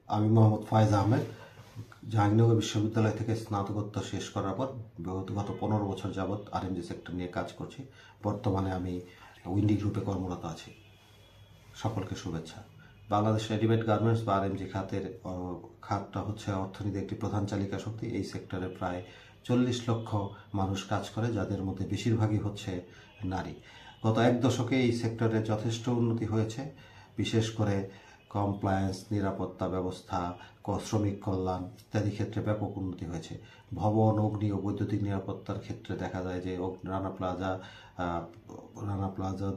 আমি মোহাম্মদ ফয়েজ আহমেদ জাহাঙ্গীরনগর বিশ্ববিদ্যালয় থেকে স্নাতকোত্তর শেষ করার পর গত 15 বছর যাবৎ আরএমজি সেক্টর নিয়ে কাজ করছি। বর্তমানে আমি উইন্ডি গ্রুপে কর্মরত আছি। সকলকে শুভেচ্ছা। বাংলাদেশ রেডিমেড গার্মেন্টস বা আরএমজি খাতটা হচ্ছে অর্থনীতির একটি প্রধান চালিকা শক্তি। এই সেক্টরে প্রায় 40 লক্ষ মানুষ কাজ করে, যাদের মধ্যে বেশিরভাগই হচ্ছে নারী। গত এক দশকে এই সেক্টরে যথেষ্ট উন্নতি হয়েছে, বিশেষ করে কমপ্লায়েন্স, নিরাপত্তা ব্যবস্থা, শ্রমিক কল্যাণ ইত্যাদি ক্ষেত্রে ব্যাপক উন্নতি হয়েছে। ভবন, অগ্নি ও বৈদ্যুতিক নিরাপত্তার ক্ষেত্রে দেখা যায় যে রানা প্লাজা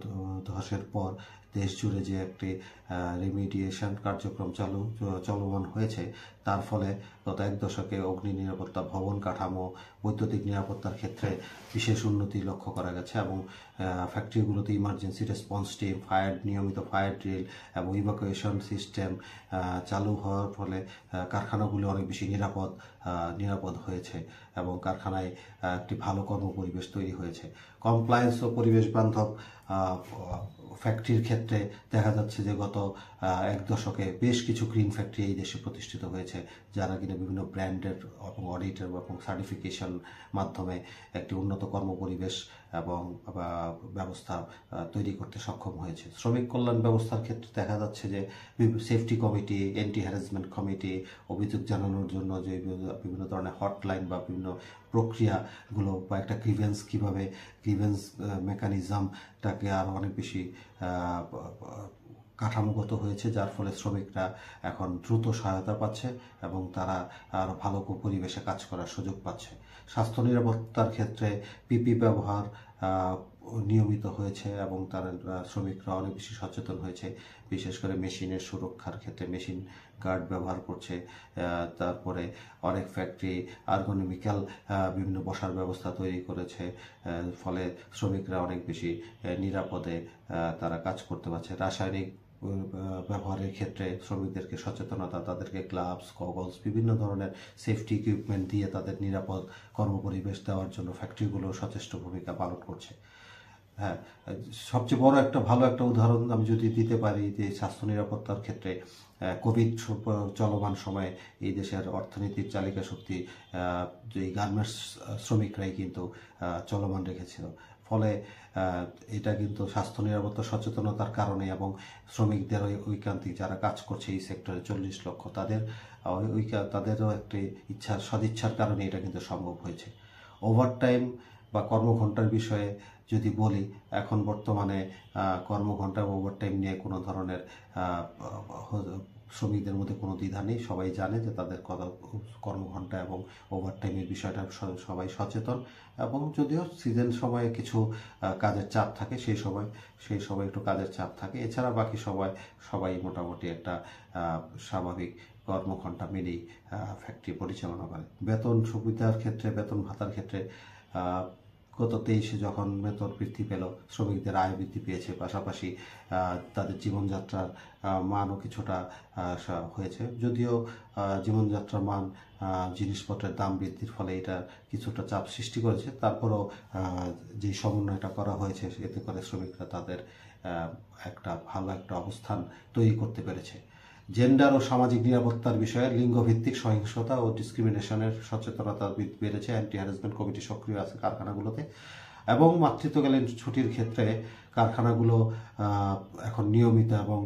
ধসের পর দেশ জুড়ে যে একটি রিমিডিয়েশন কার্যক্রম চলমান হয়েছে, তার ফলে গত এক দশকে অগ্নি নিরাপত্তা, ভবন কাঠামো, বৈদ্যুতিক নিরাপত্তার ক্ষেত্রে বিশেষ উন্নতি লক্ষ্য করা গেছে এবং ফ্যাক্টরিগুলোতে ইমার্জেন্সি রেসপন্স টিম, নিয়মিত ফায়ার ড্রিল এবং ইভাকুয়েশন সিস্টেম চালু হওয়ার ফলে কারখানাগুলো অনেক বেশি নিরাপদ হয়েছে এবং কারখানায় একটি ভালো কর্মপরিবেশ তৈরি হয়েছে। কমপ্লায়েন্স ও পরিবেশ বান্ধব ফ্যাক্টরির ক্ষেত্রে দেখা যাচ্ছে যে গত এক দশকে বেশ কিছু গ্রিন ফ্যাক্টরি এই দেশে প্রতিষ্ঠিত হয়েছে, যারা কিনা বিভিন্ন ব্র্যান্ডের এবং অডিটের এবং সার্টিফিকেশন মাধ্যমে একটি উন্নত কর্মপরিবেশ এবং ব্যবস্থা তৈরি করতে সক্ষম হয়েছে। শ্রমিক কল্যাণ ব্যবস্থার ক্ষেত্রে দেখা যাচ্ছে যে safety committee, anti harassment committee, অভিযোগ জানানোর জন্য যে বিভিন্ন ধরনের হটলাইন বা বিভিন্ন প্রক্রিয়াগুলো বা একটা গ্রিভেন্স মেকানিজমটাকে আরও অনেক বেশি কাঠামোগত হয়েছে, যার ফলে শ্রমিকরা এখন দ্রুত সহায়তা পাচ্ছে এবং তারা আরও ভালো পরিবেশে কাজ করার সুযোগ পাচ্ছে। স্বাস্থ্য নিরাপত্তার ক্ষেত্রে পিপি ব্যবহার নিয়মিত হয়েছে এবং তারা শ্রমিকরা অনেক বেশি সচেতন হয়েছে, বিশেষ করে মেশিনের সুরক্ষার ক্ষেত্রে মেশিন গার্ড ব্যবহার করছে। তারপরে অনেক ফ্যাক্টরি আর্গোনমিক্যাল বিভিন্ন বসার ব্যবস্থা তৈরি করেছে, ফলে শ্রমিকরা অনেক বেশি নিরাপদে তারা কাজ করতে পারছে। রাসায়নিক ব্যবহারের ক্ষেত্রে শ্রমিকদেরকে সচেতনতা, তাদেরকে গ্লাভস, গগলস, বিভিন্ন ধরনের সেফটি ইকুইপমেন্ট দিয়ে তাদের নিরাপদ কর্মপরিবেশ দেওয়ার জন্য ফ্যাক্টরিগুলো সচেষ্ট ভূমিকা পালন করছে। হ্যাঁ, সবচেয়ে বড় ভালো একটা উদাহরণ আমি যদি দিতে পারি যে স্বাস্থ্য নিরাপত্তার ক্ষেত্রে কোভিড চলমান সময়ে এই দেশের অর্থনীতির চালিকা শক্তি এই গার্মেন্টস শ্রমিকরাই কিন্তু চলমান রেখেছিল। ফলে এটা কিন্তু স্বাস্থ্য নিরাপত্তা সচেতনতার কারণে এবং শ্রমিকদের ঐকান্তিক যারা কাজ করছে এই সেক্টরে 40 লক্ষ, তাদেরও একটি সদিচ্ছার কারণে এটা কিন্তু সম্ভব হয়েছে। ওভারটাইম বা কর্মঘণ্টার বিষয়ে যদি বলি, এখন বর্তমানে কর্মঘণ্টা ও ওভারটাইম নিয়ে কোনো ধরনের শ্রমিকদের মধ্যে কোনো দ্বিধা নেই। সবাই জানে যে তাদের কর্মঘণ্টা এবং ওভারটাইমের বিষয়টা সবাই সচেতন এবং যদিও সিজন সময়ে কিছু কাজের চাপ থাকে, সেই সময় একটু কাজের চাপ থাকে, এছাড়া বাকি সবাই মোটামুটি একটা স্বাভাবিক কর্মঘণ্টা মেনেই ফ্যাক্টরি পরিচালনা করে। বেতন সুবিধার ক্ষেত্রে, বেতন ভাতার ক্ষেত্রে গত 23-এ যখন বেতন বৃদ্ধি পেল, শ্রমিকদের আয় বৃদ্ধি পেয়েছে, পাশাপাশি তাদের জীবনযাত্রার মানও কিছুটা হয়েছে। যদিও জীবনযাত্রার মান, জিনিসপত্রের দাম বৃদ্ধির ফলে এটা কিছুটা চাপ সৃষ্টি করেছে, তারপরও যে সমন্বয়টা করা হয়েছে এতে করে শ্রমিকরা তাদের ভালো একটা অবস্থান তৈরি করতে পেরেছে। জেন্ডার ও সামাজিক নিরাপত্তার বিষয়ে লিঙ্গভিত্তিক সহিংসতা ও ডিসক্রিমিনেশনের সচেতনতা বেড়েছে। অ্যান্টি হ্যারাসমেন্ট কমিটি সক্রিয় আছে কারখানাগুলোতে এবং মাতৃত্বকালীন ছুটির ক্ষেত্রে কারখানাগুলো এখন নিয়মিত এবং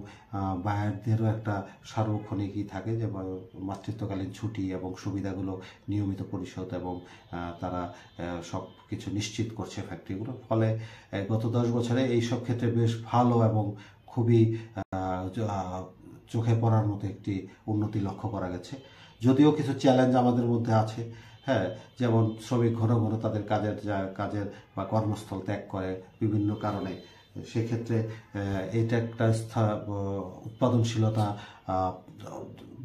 বায়ারদেরও একটা সার্বক্ষণিকই থাকে যে মাতৃত্বকালীন ছুটি এবং সুবিধাগুলো নিয়মিত পরিশোধ এবং তারা সব কিছু নিশ্চিত করছে ফ্যাক্টরিগুলো। ফলে গত 10 বছরে এইসব ক্ষেত্রে বেশ ভালো এবং খুবই চোখে পড়ার মতো একটি উন্নতি লক্ষ্য করা গেছে। যদিও কিছু চ্যালেঞ্জ আমাদের মধ্যে আছে, হ্যাঁ, যেমন শ্রমিক ঘন ঘন তাদের কাজের বা কর্মস্থল ত্যাগ করে বিভিন্ন কারণে, সেক্ষেত্রে এটা একটা উৎপাদনশীলতা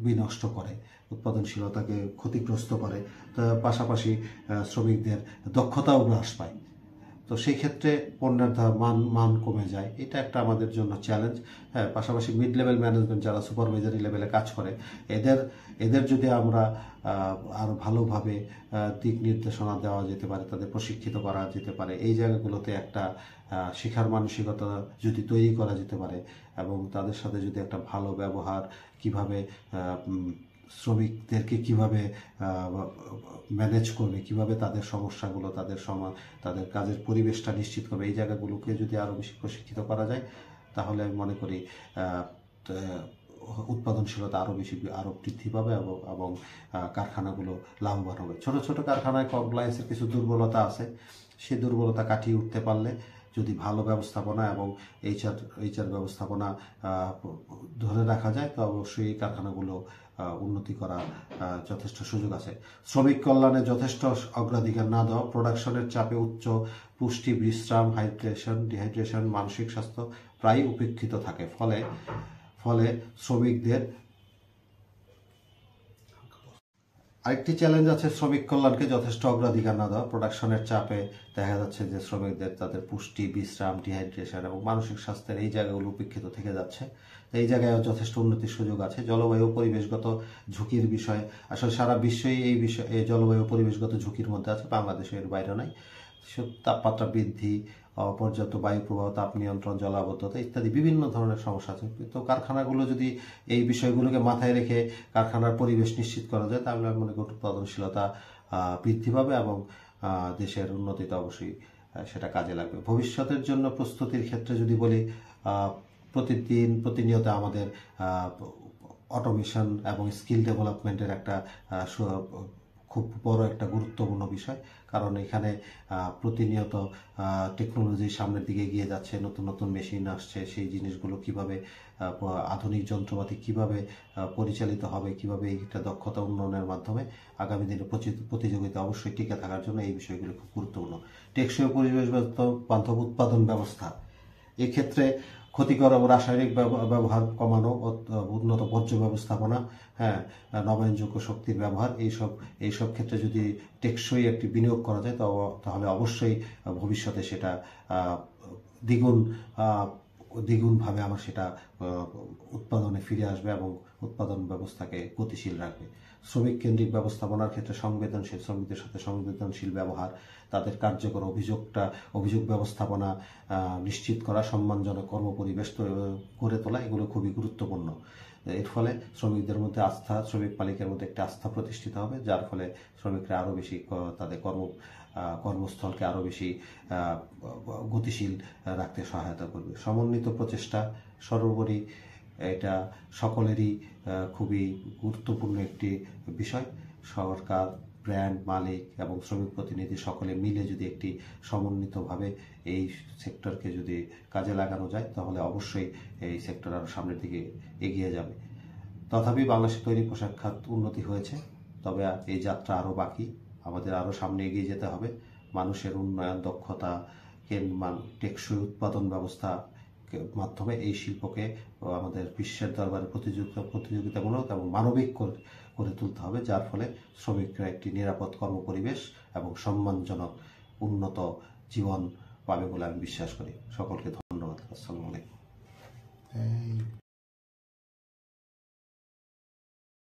বিনষ্ট করে, উৎপাদনশীলতাকে ক্ষতিগ্রস্ত করে, পাশাপাশি শ্রমিকদের দক্ষতাও হ্রাস পায়। তো সেই ক্ষেত্রে পণ্যের মান কমে যায়, এটা একটা আমাদের জন্য চ্যালেঞ্জ। হ্যাঁ, পাশাপাশি মিড লেভেল ম্যানেজমেন্ট যারা সুপারভাইজারি লেভেলে কাজ করে, এদের যদি আমরা আরও ভালোভাবে দিক নির্দেশনা দেওয়া যেতে পারে, তাদের প্রশিক্ষিত করা যেতে পারে, এই জায়গাগুলোতে একটা শিখার মানসিকতা যদি তৈরি করা যেতে পারে এবং তাদের সাথে যদি একটা ভালো ব্যবহার, কিভাবে শ্রমিকদেরকে কিভাবে ম্যানেজ করবে, কিভাবে তাদের সমস্যাগুলো, তাদের কাজের পরিবেশটা নিশ্চিত করবে, এই জায়গাগুলোকে যদি আরও বেশি প্রশিক্ষিত করা যায় তাহলে আমি মনে করি উৎপাদনশীলতা আরও বৃদ্ধি পাবে এবং কারখানাগুলো লাভবান হবে। ছোট ছোট কারখানায় কমপ্লায়েন্সের কিছু দুর্বলতা আছে, সেই দুর্বলতা কাটিয়ে উঠতে পারলে যদি ভালো ব্যবস্থাপনা এবং এইচআর ব্যবস্থাপনা ধরে রাখা যায় তো অবশ্যই এই কারখানাগুলো উন্নতি করা যথেষ্ট সুযোগ আছে। শ্রমিক কল্যাণে যথেষ্ট অগ্রাধিকার না দেওয়া, প্রোডাকশনের চাপে উচ্চ পুষ্টি, বিশ্রাম, ডিহাইড্রেশন, মানসিক স্বাস্থ্য প্রায় উপেক্ষিত থাকে। ফলে শ্রমিকদের আরেকটি চ্যালেঞ্জ আছে শ্রমিক কল্যাণকে যথেষ্ট অগ্রাধিকার না দেওয়া। প্রোডাকশনের চাপে দেখা যাচ্ছে যে শ্রমিকদের তাদের পুষ্টি, বিশ্রাম, ডিহাইড্রেশন এবং মানসিক স্বাস্থ্যের এই জায়গাগুলো উপেক্ষিত থেকে যাচ্ছে। এই জায়গায় যথেষ্ট উন্নতির সুযোগ আছে। জলবায়ু পরিবেশগত ঝুঁকির বিষয়, আসলে সারা বিশ্বই এই জলবায়ু পরিবেশগত ঝুঁকির মধ্যে আছে, বাংলাদেশে এর বাইরে নাই। তাপমাত্রা বৃদ্ধি, পর্যাপ্ত বায়ু প্রবাহ, তাপ নিয়ন্ত্রণ, জলাবদ্ধতা ইত্যাদি বিভিন্ন ধরনের সমস্যা আছে। তো কারখানাগুলো যদি এই বিষয়গুলোকে মাথায় রেখে কারখানার পরিবেশ নিশ্চিত করা যায় তাহলে আমি মনে করি উৎপাদনশীলতা বৃদ্ধি পাবে এবং দেশের উন্নতিতে অবশ্যই সেটা কাজে লাগবে। ভবিষ্যতের জন্য প্রস্তুতির ক্ষেত্রে যদি বলি, প্রতিনিয়ত আমাদের অটোমেশন এবং স্কিল ডেভেলপমেন্টের একটা খুব বড় একটা গুরুত্বপূর্ণ বিষয়, কারণ এখানে প্রতিনিয়ত টেকনোলজি সামনের দিকে এগিয়ে যাচ্ছে, নতুন নতুন মেশিন আসছে, সেই জিনিসগুলো কিভাবে আধুনিক যন্ত্রপাতি কিভাবে পরিচালিত হবে, কিভাবে এইটা দক্ষতা উন্নয়নের মাধ্যমে আগামী দিনে প্রতিযোগিতা অবশ্যই টিকে থাকার জন্য এই বিষয়গুলো খুব গুরুত্বপূর্ণ। টেকসই পরিবেশ বান্ধব উৎপাদন ব্যবস্থা, এক্ষেত্রে ক্ষতিকর এবং রাসায়নিক ব্যবহার কমানো, উন্নত বর্জ্য ব্যবস্থাপনা, নবায়নযোগ্য শক্তির ব্যবহার, এইসব ক্ষেত্রে যদি টেকসই একটি বিনিয়োগ করা যায় তাহলে অবশ্যই ভবিষ্যতে সেটা দ্বিগুণভাবে আমার সেটা উৎপাদনে ফিরে আসবে এবং উৎপাদন ব্যবস্থাকে গতিশীল রাখবে। শ্রমিক কেন্দ্রিক ব্যবস্থাপনার ক্ষেত্রে শ্রমিকদের সাথে সংবেদনশীল ব্যবহার, তাদের কার্যকর অভিযোগ ব্যবস্থাপনা নিশ্চিত করা, সম্মানজনক কর্মপরিবেশ গড়ে তোলা, এগুলো খুবই গুরুত্বপূর্ণ। এর ফলে শ্রমিকদের মধ্যে শ্রমিক মালিকের মধ্যে একটা আস্থা প্রতিষ্ঠিত হবে, যার ফলে শ্রমিকরা আরও বেশি তাদের কর্মস্থলকে আরও বেশি গতিশীল রাখতে সহায়তা করবে। সমন্বিত প্রচেষ্টা সর্বোপরি এটা সকলেরই খুবই গুরুত্বপূর্ণ একটি বিষয়। সরকার, ব্র্যান্ড মালিক এবং শ্রমিক প্রতিনিধি সকলে মিলে যদি একটি সমন্বিতভাবে এই সেক্টরকে যদি কাজে লাগানো যায় তাহলে অবশ্যই এই সেক্টর আরও সামনের দিকে এগিয়ে যাবে। তথাপি বাংলাদেশের তৈরি পোশাক খাত উন্নতি হয়েছে, তবে এই যাত্রা আরও বাকি, আমাদের আরও সামনে এগিয়ে যেতে হবে। মানুষের উন্নয়ন, দক্ষতা, টেকসই উৎপাদন ব্যবস্থা মাধ্যমে এই শিল্পকে আমাদের বিশ্বের দরবারে প্রতিযোগিতামূলক এবং মানবিক করে তুলতে হবে, যার ফলে শ্রমিকরা একটি নিরাপদ কর্মপরিবেশ এবং সম্মানজনক উন্নত জীবন পাবে বলে আমি বিশ্বাস করি। সকলকে ধন্যবাদ। আসসালামু আলাইকুম।